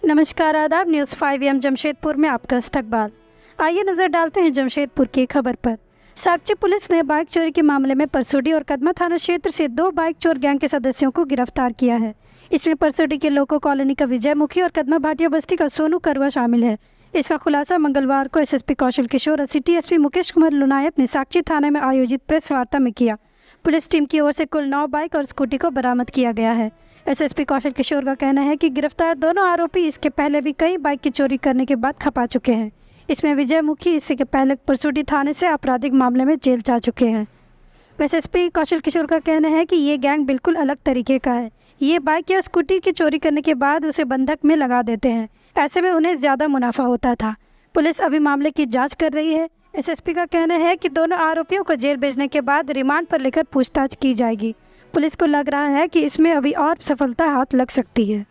नमस्कार, आदाब। न्यूज़ 5 जमशेदपुर में आपका इस्तकबाल। आइए नज़र डालते हैं जमशेदपुर की खबर पर। साकची पुलिस ने बाइक चोरी के मामले में परसोडी और कदमा थाना क्षेत्र से 2 बाइक चोर गैंग के सदस्यों को गिरफ्तार किया है। इसमें परसोडी के लोको कॉलोनी का विजय मुखी और कदमा भाटिया बस्ती का सोनू करुआ शामिल है। इसका खुलासा मंगलवार को एसएसपी कौशल किशोर और सिटी एसपी मुकेश कुमार लुनायत ने साकची थाने में आयोजित प्रेस वार्ता में किया। पुलिस टीम की ओर से कुल 9 बाइक और स्कूटी को बरामद किया गया है। एसएसपी कौशल किशोर का कहना है कि गिरफ्तार दोनों आरोपी इसके पहले भी कई बाइक की चोरी करने के बाद खपा चुके हैं। इसमें विजय मुखी इससे पहले परसोडी थाने से आपराधिक मामले में जेल जा चुके हैं। एसएसपी कौशल किशोर का कहना है कि ये गैंग बिल्कुल अलग तरीके का है। ये बाइक या स्कूटी की चोरी करने के बाद उसे बंधक में लगा देते हैं। ऐसे में उन्हें ज़्यादा मुनाफा होता था। पुलिस अभी मामले की जाँच कर रही है। एसएसपी का कहना है कि दोनों आरोपियों को जेल भेजने के बाद रिमांड पर लेकर पूछताछ की जाएगी। पुलिस को लग रहा है कि इसमें अभी और सफलता हाथ लग सकती है।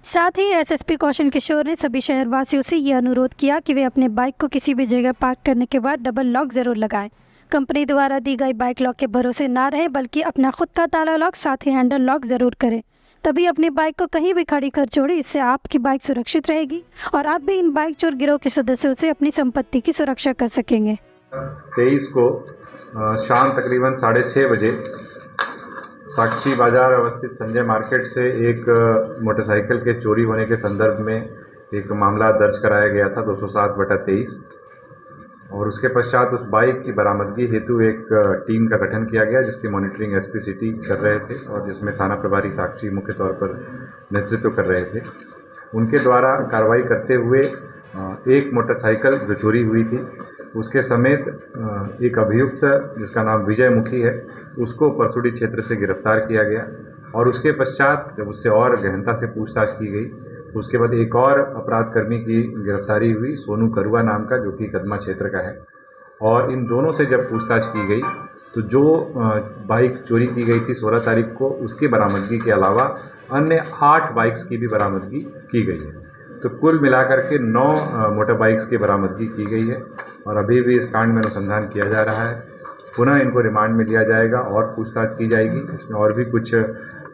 साथ ही एसएसपी कौशल किशोर ने सभी शहरवासियों से ये अनुरोध किया कि वे अपने बाइक को किसी भी जगह पार्क करने के बाद डबल लॉक ज़रूर लगाएं। कंपनी द्वारा दी गई बाइक लॉक के भरोसे ना रहें, बल्कि अपना खुद का ताला लॉक साथ ही हैंडल लॉक ज़रूर करें। तभी अपनी बाइक को कहीं भी खड़ी कर छोड़ें। इससे आपकी बाइक सुरक्षित रहेगी और आप भी इन बाइक चोर गिरोह के सदस्यों से अपनी संपत्ति की सुरक्षा कर सकेंगे। 23 को शाम तकरीबन 6:30 बजे साक्षी बाज़ार अवस्थित संजय मार्केट से एक मोटरसाइकिल के चोरी होने के संदर्भ में एक मामला दर्ज कराया गया था 207/23 और उसके पश्चात उस बाइक की बरामदगी हेतु एक टीम का गठन किया गया, जिसकी मॉनिटरिंग एसपी सिटी कर रहे थे और जिसमें थाना प्रभारी साक्षी मुख्य तौर पर नेतृत्व कर रहे थे। उनके द्वारा कार्रवाई करते हुए एक मोटरसाइकिल जो चोरी हुई थी उसके समेत एक अभियुक्त जिसका नाम विजय मुखी है, उसको परसोडी क्षेत्र से गिरफ्तार किया गया और उसके पश्चात जब उससे और गहनता से पूछताछ की गई तो उसके बाद एक और अपराधकर्मी की गिरफ्तारी हुई, सोनू करुआ नाम का, जो कि कदमा क्षेत्र का है। और इन दोनों से जब पूछताछ की गई तो जो बाइक चोरी की गई थी 16 तारीख को, उसकी बरामदगी के अलावा अन्य 8 बाइक्स की भी बरामदगी की गई है। तो कुल मिलाकर के 9 मोटर बाइक्स की बरामदगी की गई है और अभी भी इस कांड में अनुसंधान किया जा रहा है। पुनः इनको रिमांड में लिया जाएगा और पूछताछ की जाएगी। इसमें और भी कुछ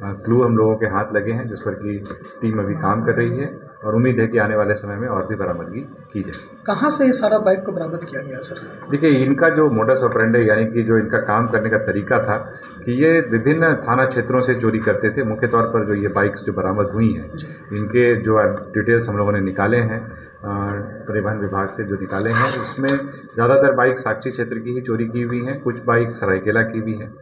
क्लू हम लोगों के हाथ लगे हैं जिस पर कि टीम अभी काम कर रही है और उम्मीद है कि आने वाले समय में और भी बरामदगी की जाए। कहाँ से ये सारा बाइक को बरामद किया गया सर? देखिए, इनका जो मोडस ऑपरेंडी यानी कि जो इनका काम करने का तरीका था कि ये विभिन्न थाना क्षेत्रों से चोरी करते थे। मुख्य तौर पर जो ये बाइक्स जो बरामद हुई हैं, इनके जो डिटेल्स हम लोगों ने निकाले हैं परिवहन विभाग से जो निकाले हैं, उसमें ज़्यादातर बाइक साक्षी क्षेत्र की ही चोरी की हुई हैं, कुछ बाइक सरायकेला की भी हैं।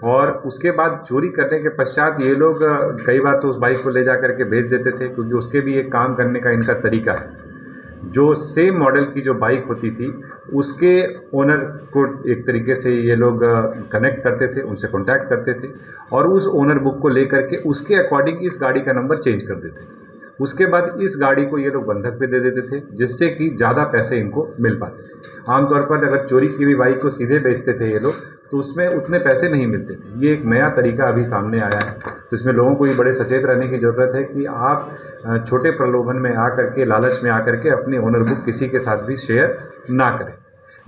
और उसके बाद चोरी करने के पश्चात ये लोग कई बार तो उस बाइक को ले जा करके बेच देते थे, क्योंकि उसके भी एक काम करने का इनका तरीका है। जो सेम मॉडल की जो बाइक होती थी उसके ओनर को एक तरीके से ये लोग कनेक्ट करते थे, उनसे कांटेक्ट करते थे और उस ओनर बुक को लेकर के उसके अकॉर्डिंग इस गाड़ी का नंबर चेंज कर देते थे। उसके बाद इस गाड़ी को ये लोग बंधक पे दे देते थे, जिससे कि ज़्यादा पैसे इनको मिल पाते थे। आमतौर पर अगर चोरी की हुई बाइक को सीधे बेचते थे ये लोग तो उसमें उतने पैसे नहीं मिलते थे। ये एक नया तरीका अभी सामने आया है, तो इसमें लोगों को ये बड़े सचेत रहने की ज़रूरत है कि आप छोटे प्रलोभन में आकर के, लालच में आकर के अपनी ओनर बुक किसी के साथ भी शेयर ना करें।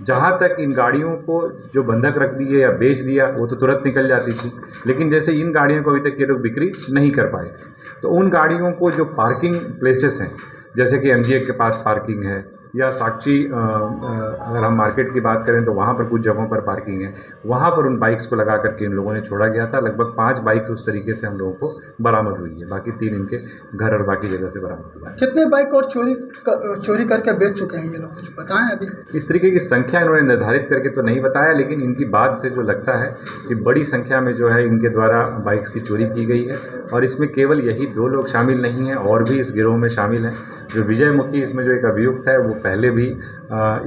जहाँ तक इन गाड़ियों को जो बंधक रख दिए या बेच दिया वो तो तुरंत निकल जाती थी, लेकिन जैसे इन गाड़ियों को अभी तक ये लोग बिक्री नहीं कर पाए थे, तो उन गाड़ियों को जो पार्किंग प्लेसेस हैं, जैसे कि एमजीए के पास पार्किंग है या साक्षी अगर हम मार्केट की बात करें तो वहाँ पर कुछ जगहों पर पार्किंग है, वहाँ पर उन बाइक्स को लगा करके इन लोगों ने छोड़ा गया था। लगभग 5 बाइक्स उस तरीके से हम लोगों को बरामद हुई है, बाकी 3 इनके घर और बाकी जगह से बरामद हुआ है। कितने बाइक और चोरी करके बेच चुके हैं ये लोग, कुछ बताएं अभी? इस तरीके की संख्या इन्होंने निर्धारित करके तो नहीं बताया, लेकिन इनकी बात से जो लगता है कि बड़ी संख्या में जो है इनके द्वारा बाइक्स की चोरी की गई है और इसमें केवल यही 2 लोग शामिल नहीं हैं, और भी इस गिरोह में शामिल हैं। जो विजय मुखी इसमें जो एक अभियुक्त है वो पहले भी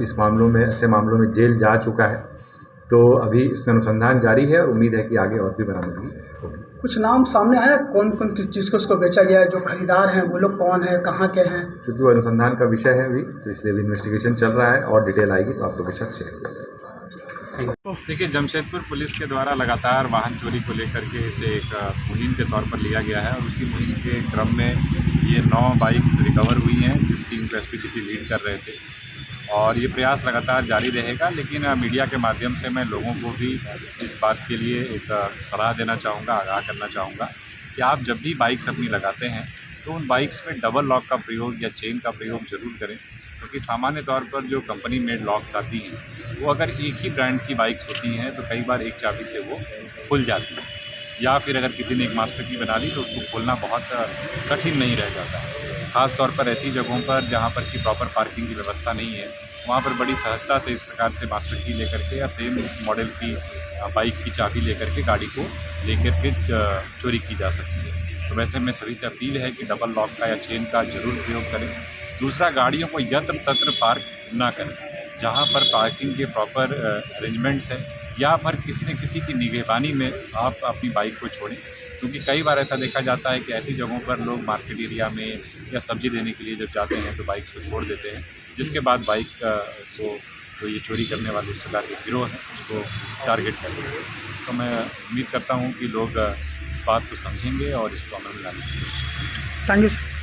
इस मामलों में, ऐसे मामलों में जेल जा चुका है। तो अभी इसमें अनुसंधान जारी है और उम्मीद है कि आगे और भी बरामदगी होगी। कुछ नाम सामने आया कौन कौन जिसको इसको बेचा गया है, जो खरीदार हैं वो लोग कौन है, कहाँ के हैं? चूँकि वो अनुसंधान का विषय है अभी, तो इसलिए भी इन्वेस्टिगेशन चल रहा है और डिटेल आएगी तो आप लोगों के साथ शेयर करेंगे। देखिए, जमशेदपुर पुलिस के द्वारा लगातार वाहन चोरी को लेकर के इसे एक मुहिम के तौर पर लिया गया है और उसी मुहिम के क्रम में ये 9 बाइक्स रिकवर हुई हैं, जिस टीम को एसपी सिटी लीड कर रहे थे और ये प्रयास लगातार जारी रहेगा। लेकिन मीडिया के माध्यम से मैं लोगों को भी इस बात के लिए एक सलाह देना चाहूँगा, आगाह करना चाहूँगा कि आप जब भी बाइक्स अपनी लगाते हैं तो उन बाइक्स में डबल लॉक का प्रयोग या चेन का प्रयोग जरूर करें, क्योंकि सामान्य तौर पर जो कंपनी मेड लॉक्स आती हैं वो अगर एक ही ब्रांड की बाइक्स होती हैं तो कई बार एक चाबी से वो खुल जाती है, या फिर अगर किसी ने एक मास्टर की बना ली तो उसको खोलना बहुत कठिन नहीं रह जाता है। ख़ास तौर पर ऐसी जगहों पर जहाँ पर कि प्रॉपर पार्किंग की व्यवस्था नहीं है, वहाँ पर बड़ी सहजता से इस प्रकार से मास्टर की लेकर के या सेम मॉडल की बाइक की चाबी लेकर के गाड़ी को लेकर के चोरी की जा सकती है। तो वैसे में सभी से अपील है कि डबल लॉक का या चेन का जरूर प्रयोग करें। दूसरा, गाड़ियों को यत्र तत्र पार्क ना करें। जहाँ पर पार्किंग के प्रॉपर अरेंजमेंट्स हैं या फिर किसी न किसी की निगहबानी में आप अपनी बाइक को छोड़ें, क्योंकि कई बार ऐसा देखा जाता है कि ऐसी जगहों पर लोग मार्केट एरिया में या सब्जी लेने के लिए जब जाते हैं तो बाइक्स को छोड़ देते हैं, जिसके बाद बाइक को तो ये चोरी करने वाले इस प्रकार के गिरोह हैं उसको टारगेट करते हैं। तो मैं उम्मीद करता हूँ कि लोग इस बात को समझेंगे और इसको अमल में लाने की कोशिश करेंगे। Thank you sir.